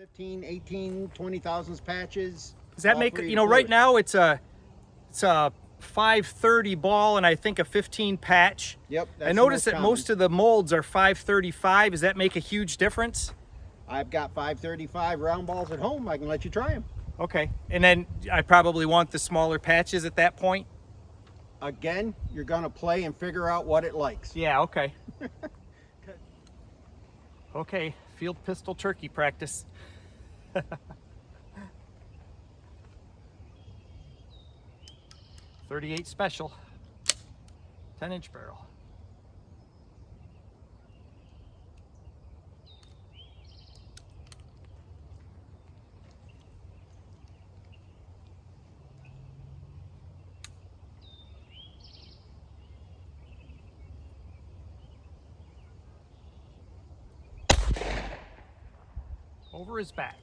15, 18, 20 thousandths patches. Does that make, you know, right now it's a 530 ball and I think a 15 patch. Yep. I noticed that most of the molds are 535. Does that make a huge difference? I've got 535 round balls at home. I can let you try them. Okay. And then I probably want the smaller patches at that point. Again, you're going to play and figure out what it likes. Yeah, okay. Okay, field pistol turkey practice. 38 special, 10-inch barrel. Over his back.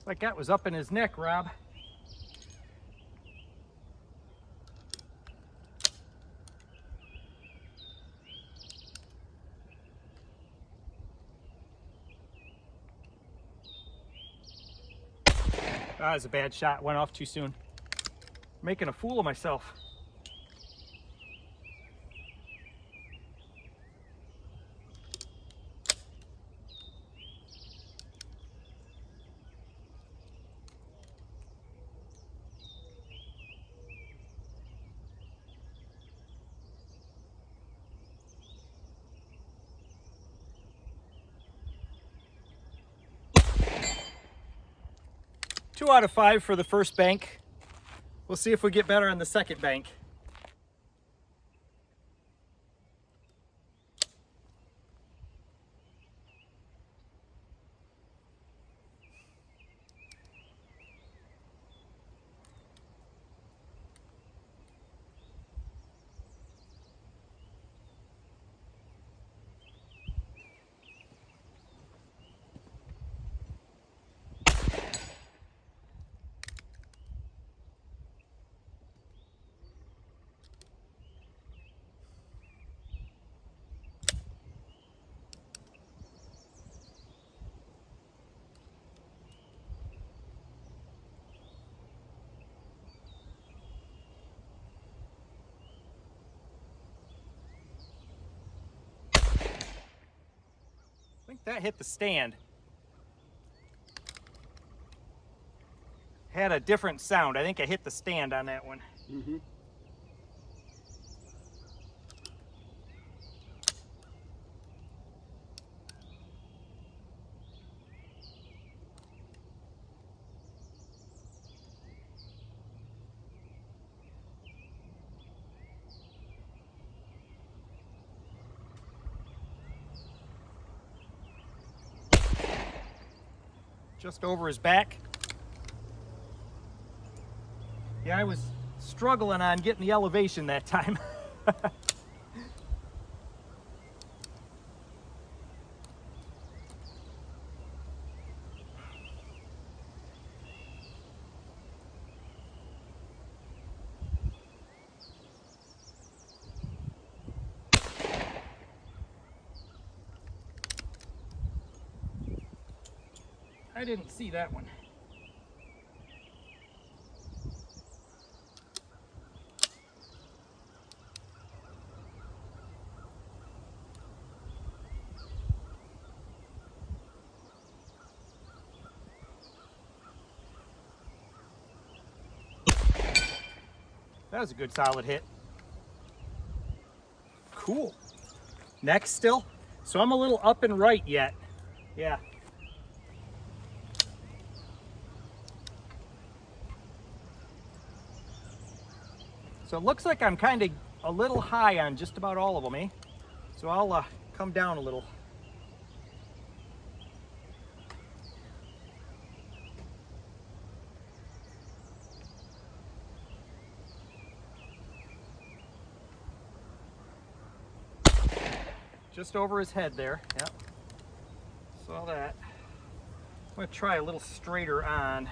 Like that was up in his neck, Rob. That was a bad shot. Went off too soon. Making a fool of myself. Two out of 5 for the first bank. We'll see if we get better on the second bank. I think that hit the stand. Had a different sound. I think I hit the stand on that one. Mm-hmm. Just over his back. Yeah, I was struggling on getting the elevation that time. I didn't see that one. That was a good solid hit. Cool. Next still? So I'm a little up and right yet. Yeah. So it looks like I'm kind of a little high on just about all of them, eh? So I'll come down a little. Just over his head there, yep. Saw that. I'm gonna try a little straighter on.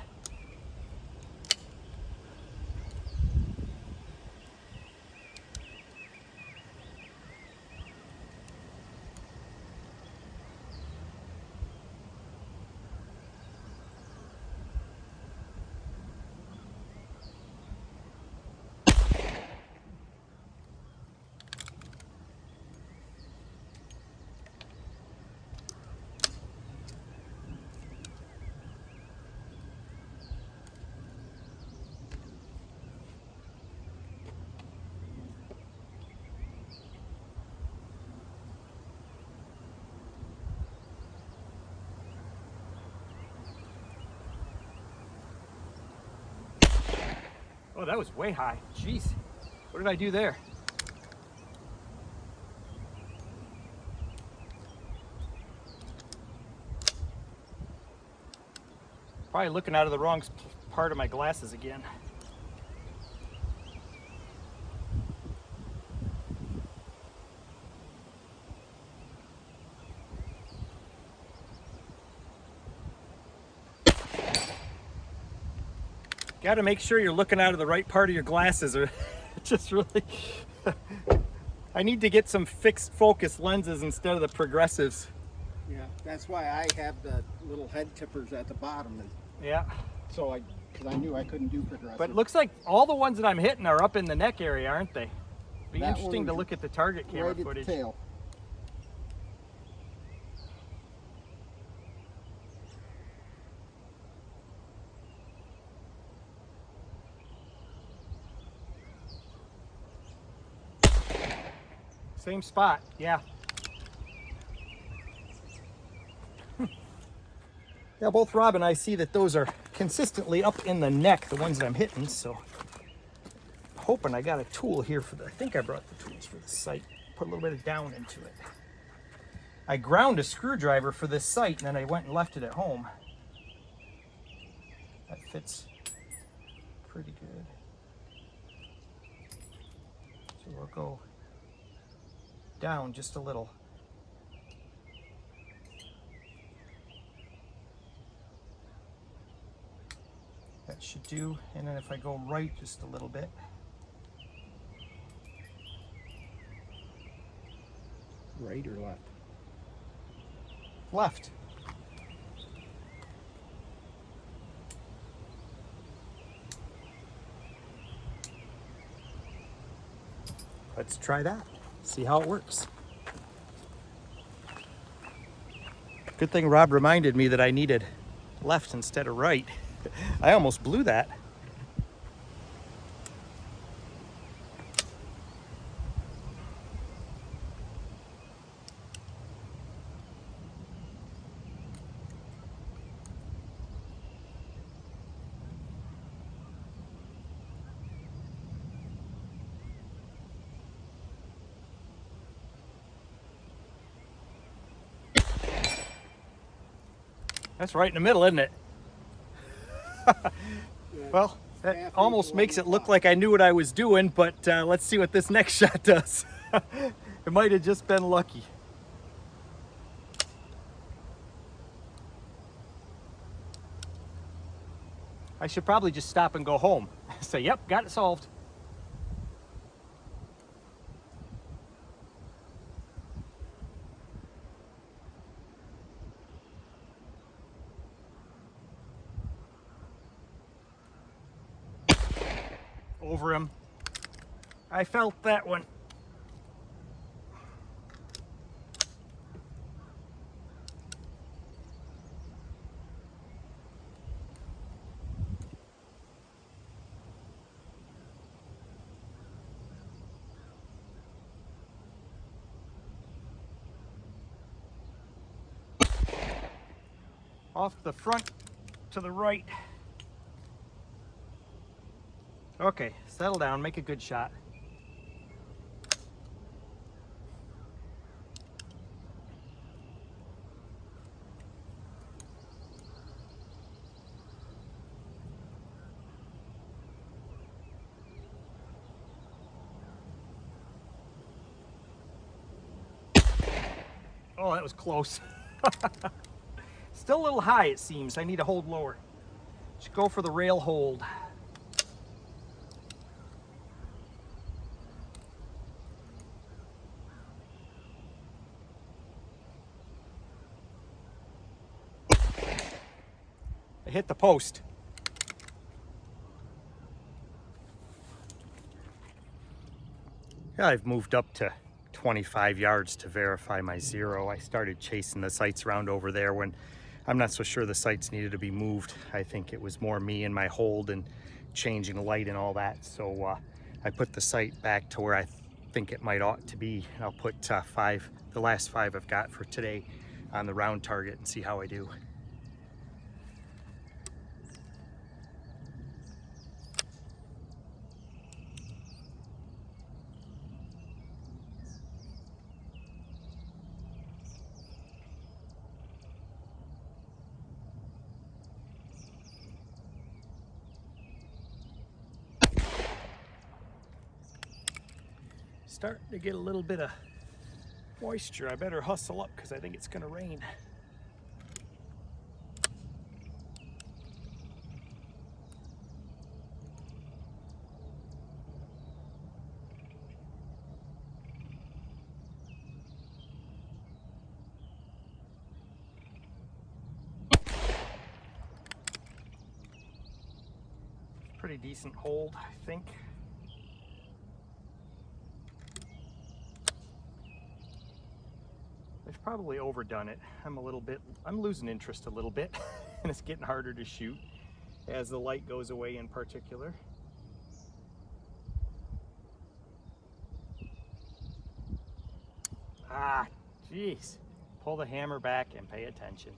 Oh, that was way high. Jeez, what did I do there? Probably looking out of the wrong part of my glasses again. Got to make sure you're looking out of the right part of your glasses, or just really. I need to get some fixed focus lenses instead of the progressives. Yeah, that's why I have the little head tippers at the bottom. And Yeah. so because I knew I couldn't do progressive. But it looks like all the ones that I'm hitting are up in the neck area, aren't they? Be That interesting one to was look at the target camera right at the footage. tail. Same spot, yeah. Yeah, both Rob and I see that those are consistently up in the neck, the ones that I'm hitting, so hoping I got a tool here for the, I think I brought the tools for the sight. Put a little bit of down into it. I ground a screwdriver for this sight and then I went and left it at home. That fits pretty good. So we'll go down just a little. That should do. And then if I go right just a little bit. Right or left? Left. Let's try that. See how it works. Good thing Rob reminded me that I needed left instead of right. I almost blew that. That's right in the middle, isn't it? Well, that almost makes it look like I knew what I was doing, but let's see what this next shot does. It might have just been lucky. I should probably just stop and go home. Say, yep, got it solved. Over him. I felt that one. Off the front to the right. Okay, settle down, make a good shot. Oh, that was close. Still a little high, it seems. I need to hold lower. Should go for the rail hold. I hit the post. Yeah, I've moved up to 25 yards to verify my zero. I started chasing the sights around over there when I'm not so sure the sights needed to be moved. I think it was more me and my hold and changing the light and all that. So I put the sight back to where I think it might ought to be. And I'll put the last 5 I've got for today on the round target and see how I do. Starting to get a little bit of moisture. I better hustle up because I think it's going to rain. Pretty decent hold, I think. I've probably overdone it. I'm losing interest a little bit and it's getting harder to shoot as the light goes away in particular. Ah, geez. Pull the hammer back and pay attention.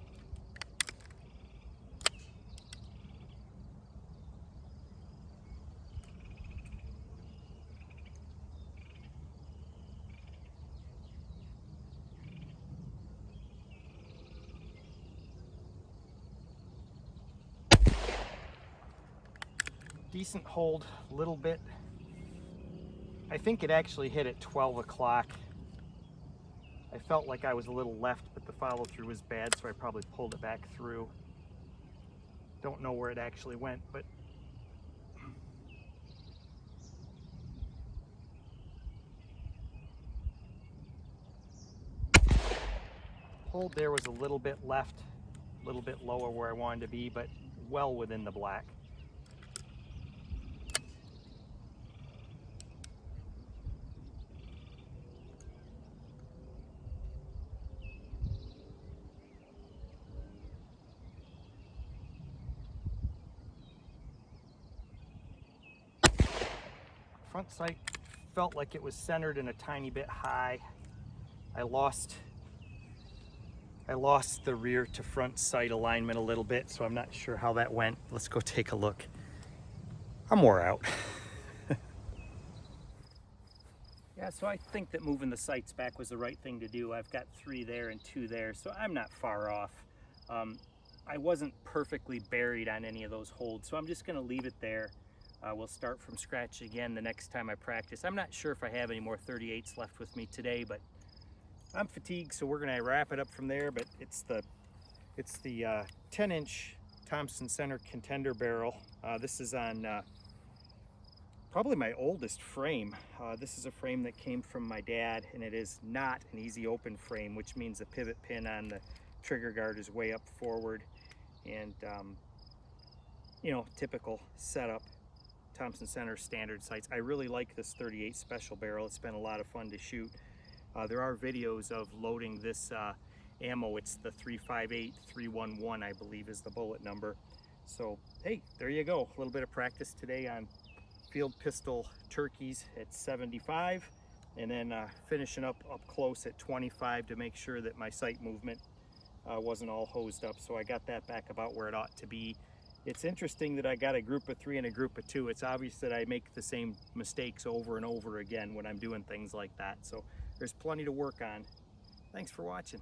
Decent hold, a little bit. I think it actually hit at 12 o'clock. I felt like I was a little left, but the follow through was bad, so I probably pulled it back through. Don't know where it actually went, but hold there was a little bit left, a little bit lower where I wanted to be, but well within the black. Front sight felt like it was centered and a tiny bit high. I lost the rear to front sight alignment a little bit, so I'm not sure how that went. Let's go take a look. I'm wore out. Yeah, so I think that moving the sights back was the right thing to do. I've got 3 there and 2 there, so I'm not far off. I wasn't perfectly buried on any of those holds, so I'm just gonna leave it there. We'll start from scratch again the next time I practice. I'm not sure if I have any more 38s left with me today, but I'm fatigued, so we're gonna wrap it up from there. But it's the 10-inch Thompson Center Contender barrel. This is on probably my oldest frame. This is a frame that came from my dad, and it is not an easy open frame, which means the pivot pin on the trigger guard is way up forward, and you know, typical setup. Thompson Center standard sights. I really like this 38 special barrel. It's been a lot of fun to shoot. There are videos of loading this ammo. It's the 358-311, I believe, is the bullet number. So hey, there you go. A little bit of practice today on field pistol turkeys at 75, and then finishing up close at 25 to make sure that my sight movement wasn't all hosed up, so I got that back about where it ought to be. It's interesting that I got a group of 3 and a group of 2. It's obvious that I make the same mistakes over and over again when I'm doing things like that, so there's plenty to work on. Thanks for watching.